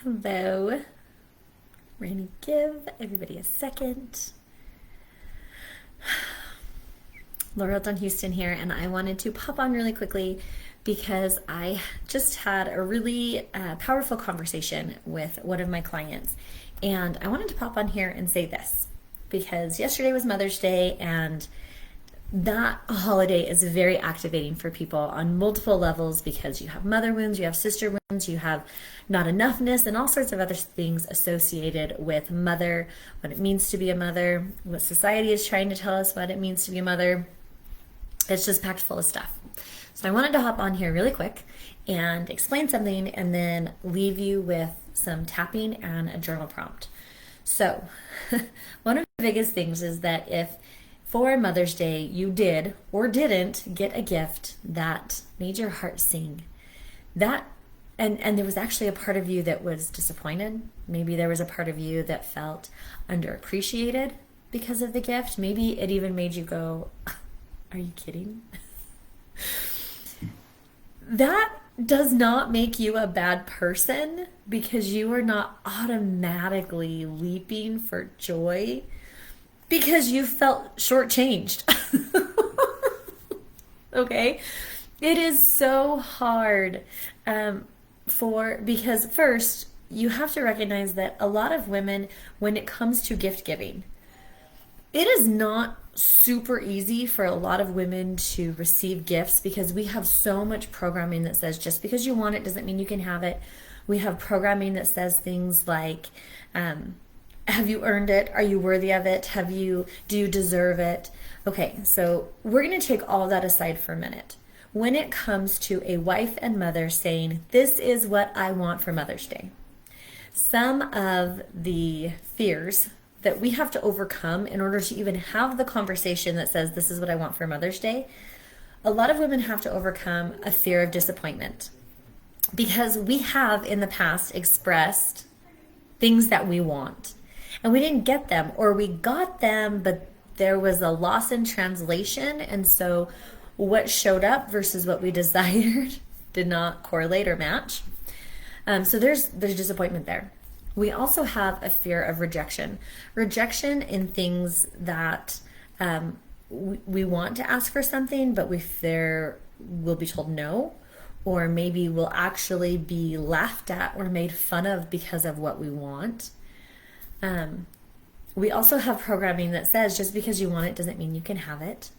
Hello. We're going to give everybody a second. Laurel Dunn Houston here, and I wanted to pop on really quickly because I just had a really powerful conversation with one of my clients, and I wanted to pop on here and say this because yesterday was Mother's Day, and that holiday is very activating for people on multiple levels because you have mother wounds, you have sister wounds, you have not enoughness, and all sorts of other things associated with mother, what it means to be a mother, what society is trying to tell us what it means to be a mother. It's just packed full of stuff. So I wanted to hop on here really quick and explain something and then leave you with some tapping and a journal prompt. So one of the biggest things is that if for Mother's Day you did or didn't get a gift that made your heart sing, that and there was actually a part of you that was disappointed. Maybe there was a part of you that felt underappreciated because of the gift. Maybe it even made you go, are you kidding? That does not make you a bad person because you are not automatically leaping for joy because you felt shortchanged. Okay? It is so hard because first, you have to recognize that a lot of women, when it comes to gift giving, it is not super easy for a lot of women to receive gifts because we have so much programming that says just because you want it doesn't mean you can have it. We have programming that says things like, have you earned it? Are you worthy of it? Do you deserve it? Okay, so we're going to take all that aside for a minute. When it comes to a wife and mother saying, this is what I want for Mother's Day, some of the fears that we have to overcome in order to even have the conversation that says, this is what I want for Mother's Day, a lot of women have to overcome a fear of disappointment because we have in the past expressed things that we want and we didn't get them, or we got them, but there was a loss in translation. And so what showed up versus what we desired did not correlate or match. So there's disappointment there. We also have a fear of rejection. Rejection in things that we want to ask for something, but we fear we'll be told no, or maybe we'll actually be laughed at or made fun of because of what we want. We also have programming that says just because you want it doesn't mean you can have it.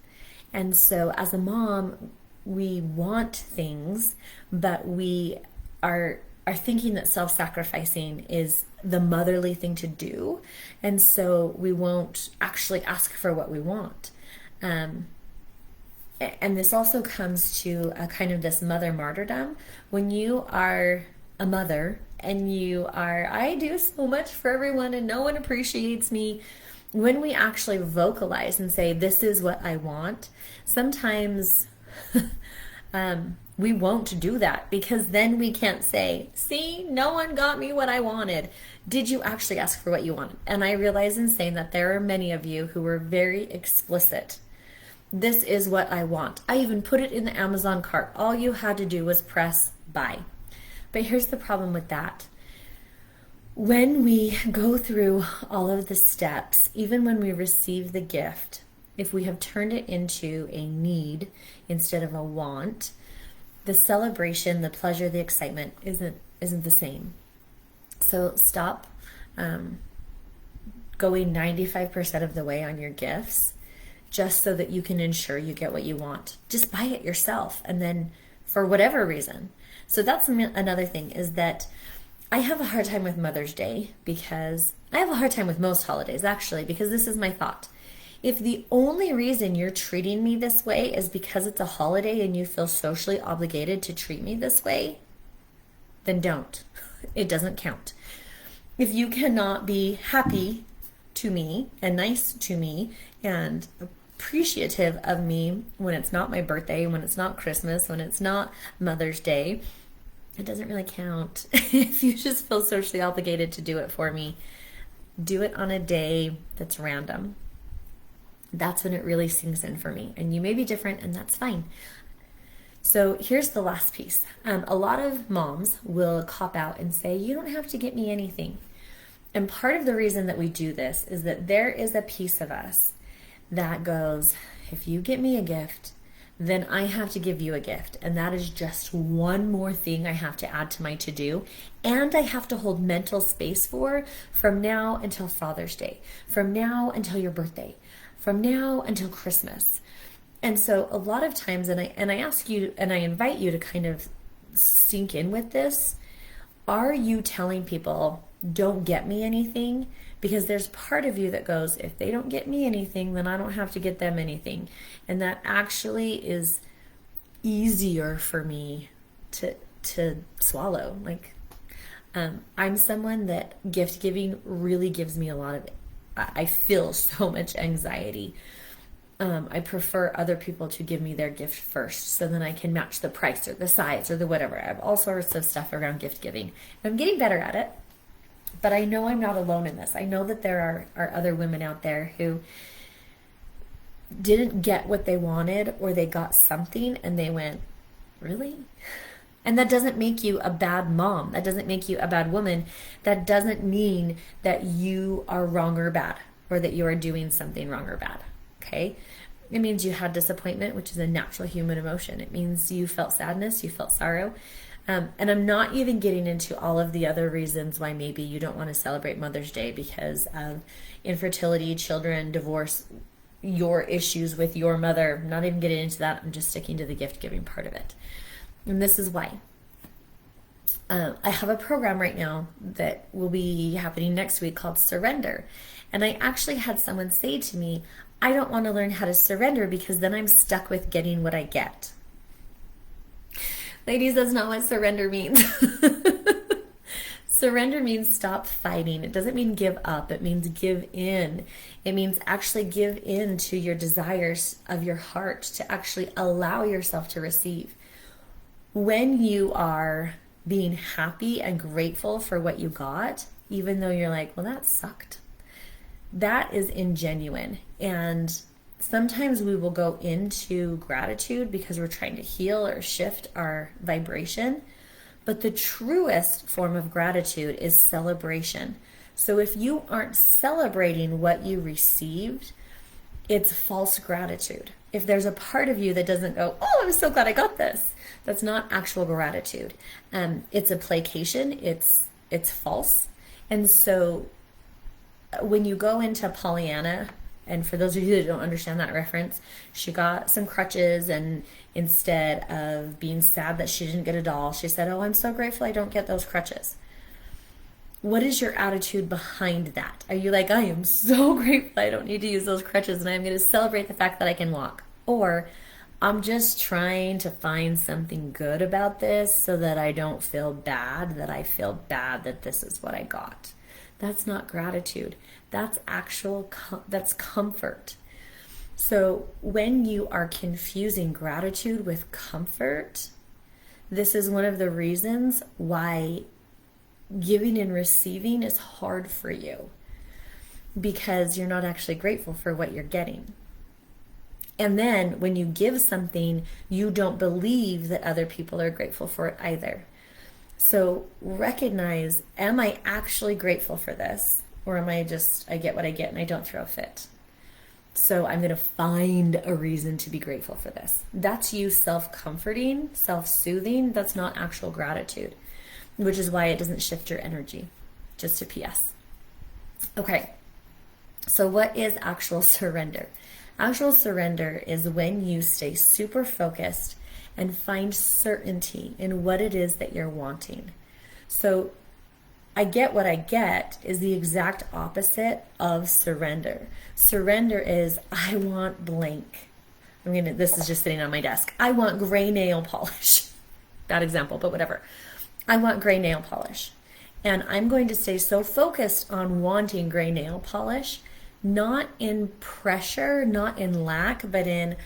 And so as a mom, we want things, but we are thinking that self-sacrificing is the motherly thing to do. And so we won't actually ask for what we want. And this also comes to a kind of this mother martyrdom. When you are a mother and I do so much for everyone and no one appreciates me, when we actually vocalize and say, this is what I want, sometimes we won't do that because then we can't say, see, no one got me what I wanted. Did you actually ask for what you wanted? And I realize in saying that there are many of you who were very explicit. This is what I want. I even put it in the Amazon cart. All you had to do was press buy. But here's the problem with that. When we go through all of the steps, even when we receive the gift, if we have turned it into a need instead of a want, the celebration, the pleasure, the excitement isn't the same. So stop going 95% of the way on your gifts just so that you can ensure you get what you want. Just buy it yourself, and then for whatever reason. So that's another thing, is that I have a hard time with Mother's Day because I have a hard time with most holidays, actually, because this is my thought. If the only reason you're treating me this way is because it's a holiday and you feel socially obligated to treat me this way, then don't. It doesn't count. If you cannot be happy to me and nice to me and appreciative of me when it's not my birthday, when it's not Christmas, when it's not Mother's Day, it doesn't really count. If you just feel socially obligated to do it for me, do it on a day that's random. That's when it really sinks in for me. And you may be different, and that's fine. So here's the last piece. A lot of moms will cop out and say, you don't have to get me anything. And part of the reason that we do this is that there is a piece of us that goes, if you get me a gift, then I have to give you a gift. And that is just one more thing I have to add to my to-do. And I have to hold mental space for from now until Father's Day, from now until your birthday, from now until Christmas. And so a lot of times, and I ask you, and I invite you to kind of sink in with this, are you telling people, don't get me anything? Because there's part of you that goes, if they don't get me anything, then I don't have to get them anything. And that actually is easier for me to swallow. Like, I'm someone that gift giving really gives me a lot of, I feel so much anxiety. I prefer other people to give me their gift first so then I can match the price or the size or the whatever. I have all sorts of stuff around gift giving. I'm getting better at it. But I know I'm not alone in this. I know that there are other women out there who didn't get what they wanted, or they got something and they went, really? And that doesn't make you a bad mom. That doesn't make you a bad woman. That doesn't mean that you are wrong or bad, or that you are doing something wrong or bad. Okay? It means you had disappointment, which is a natural human emotion. It means you felt sadness, you felt sorrow. And I'm not even getting into all of the other reasons why maybe you don't want to celebrate Mother's Day because of infertility, children, divorce, your issues with your mother. I'm not even getting into that. I'm just sticking to the gift giving part of it. And this is why. I have a program right now that will be happening next week called Surrender. And I actually had someone say to me, I don't want to learn how to surrender because then I'm stuck with getting what I get. Ladies, that's not what surrender means. Surrender means stop fighting. It doesn't mean give up. It means give in. It means actually give in to your desires of your heart, to actually allow yourself to receive. When you are being happy and grateful for what you got, even though you're like, well, that sucked, that is ingenuine. And sometimes we will go into gratitude because we're trying to heal or shift our vibration. But the truest form of gratitude is celebration. So if you aren't celebrating what you received, it's false gratitude. If there's a part of you that doesn't go, oh, I'm so glad I got this, that's not actual gratitude. It's a placation. It's false. And so when you go into Pollyanna, and for those of you that don't understand that reference, she got some crutches, and instead of being sad that she didn't get a doll, she said, oh, I'm so grateful I don't get those crutches. What is your attitude behind that? Are you like, I am so grateful I don't need to use those crutches and I'm going to celebrate the fact that I can walk? Or I'm just trying to find something good about this so that I don't feel bad, that I feel bad that this is what I got. That's not gratitude. That's that's comfort. So when you are confusing gratitude with comfort, this is one of the reasons why giving and receiving is hard for you, because you're not actually grateful for what you're getting. And then when you give something, you don't believe that other people are grateful for it either. So recognize, am I actually grateful for this? Or am I just, I get what I get and I don't throw a fit? So I'm going to find a reason to be grateful for this. That's you self-comforting, self-soothing. That's not actual gratitude, which is why it doesn't shift your energy. Just a PS. Okay, so what is actual surrender? Actual surrender is when you stay super focused and find certainty in what it is that you're wanting. So I get what I get is the exact opposite of surrender. Surrender is, I want blank. This is just sitting on my desk. I want gray nail polish. Bad example, but whatever. I want gray nail polish. And I'm going to stay so focused on wanting gray nail polish, not in pressure, not in lack, but in,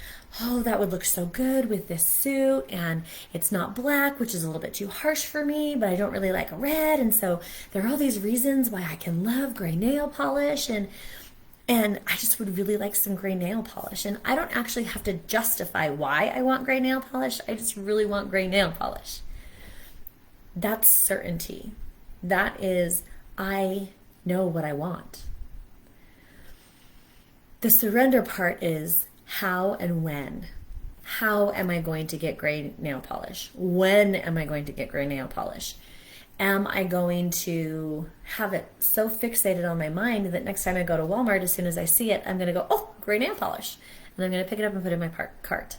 oh, that would look so good with this suit, and it's not black, which is a little bit too harsh for me, but I don't really like red, and so there are all these reasons why I can love gray nail polish, and And I just would really like some gray nail polish. And I don't actually have to justify why I want gray nail polish. I just really want gray nail polish. That's certainty. That is, I know what I want. The surrender part is how and when. How am I going to get gray nail polish? When am I going to get gray nail polish? Am I going to have it so fixated on my mind that next time I go to Walmart, as soon as I see it, I'm going to go, oh, gray nail polish. And I'm going to pick it up and put it in my cart.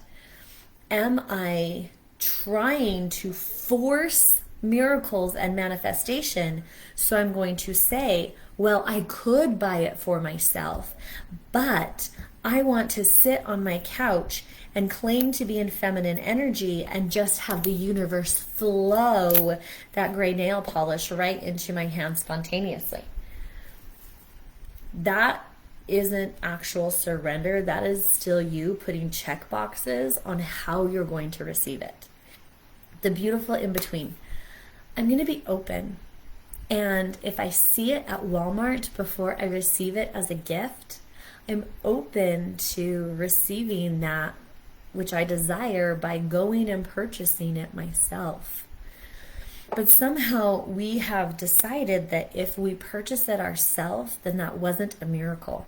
Am I trying to force miracles and manifestation? So I'm going to say, well, I could buy it for myself, but I want to sit on my couch and claim to be in feminine energy and just have the universe flow that gray nail polish right into my hand spontaneously. That isn't actual surrender. That is still you putting check boxes on how you're going to receive it. The beautiful in between. I'm going to be open. And if I see it at Walmart before I receive it as a gift, I'm open to receiving that which I desire by going and purchasing it myself. But somehow we have decided that if we purchase it ourselves, then that wasn't a miracle.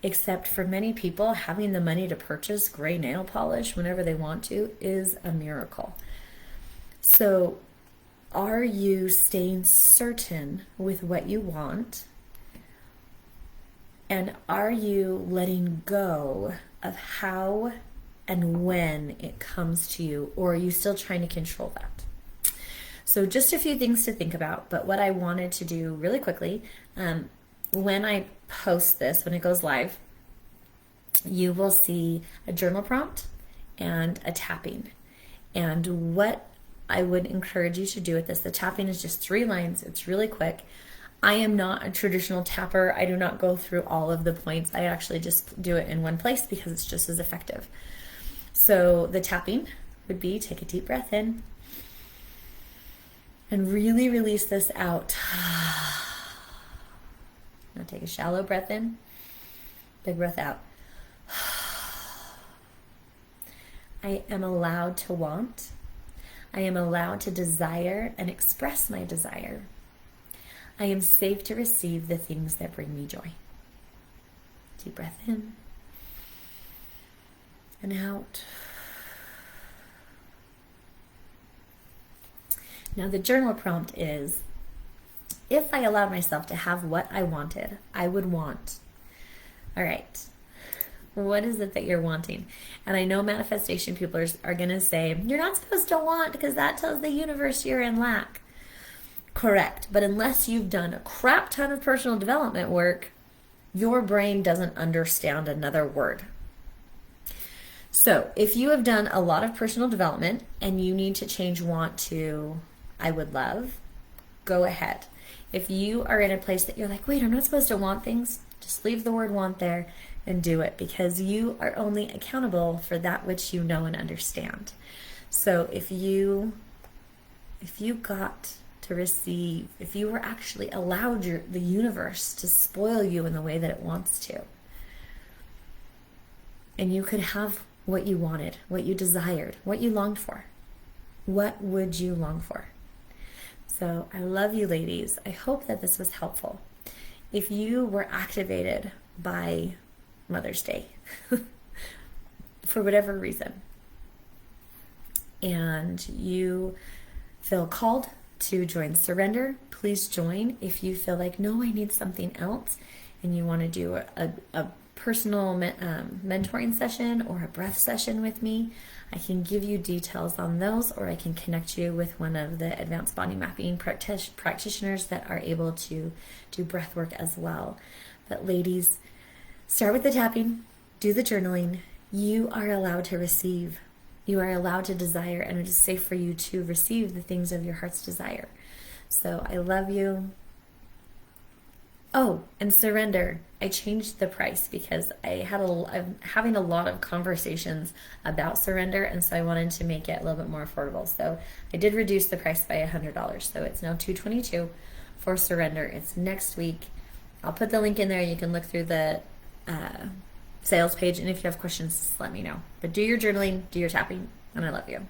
Except for many people, having the money to purchase gray nail polish whenever they want to is a miracle. So are you staying certain with what you want? And are you letting go of how and when it comes to you, or are you still trying to control that? So just a few things to think about, but what I wanted to do really quickly, when I post this, when it goes live, you will see a journal prompt and a tapping. And what I would encourage you to do with this, the tapping is just 3 lines. It's really quick. I am not a traditional tapper. I do not go through all of the points. I actually just do it in one place because it's just as effective. So the tapping would be take a deep breath in and really release this out. Now take a shallow breath in, big breath out. I am allowed to want. I am allowed to desire and express my desire. I am safe to receive the things that bring me joy. Deep breath in and out. Now the journal prompt is, if I allowed myself to have what I wanted, I would want. All right. What is it that you're wanting? And I know manifestation people are going to say, you're not supposed to want because that tells the universe you're in lack. Correct. But unless you've done a crap ton of personal development work, your brain doesn't understand another word. So if you have done a lot of personal development and you need to change want to I would love, go ahead. If you are in a place that you're like, wait, I'm not supposed to want things, just leave the word want there and do it, because you are only accountable for that which you know and understand. So if you got to receive, if you were actually allowed the universe to spoil you in the way that it wants to, and you could have what you wanted, what you desired, what you longed for, what would you long for? So I love you ladies. I hope that this was helpful. If you were activated by Mother's Day for whatever reason, and you feel called to join Surrender, please join. If you feel like, no, I need something else, and you want to do a personal mentoring session or a breath session with me, I can give you details on those, or I can connect you with one of the advanced body mapping practitioners that are able to do breath work as well. But ladies, start with the tapping, do the journaling. You are allowed to receive. You are allowed to desire, and it is safe for you to receive the things of your heart's desire. So I love you. Oh, and Surrender. I changed the price because I'm having a lot of conversations about Surrender, and so I wanted to make it a little bit more affordable. So I did reduce the price by $100. So it's now $222 for Surrender. It's next week. I'll put the link in there. You can look through the sales page. And if you have questions, just let me know. But do your journaling, do your tapping, and I love you.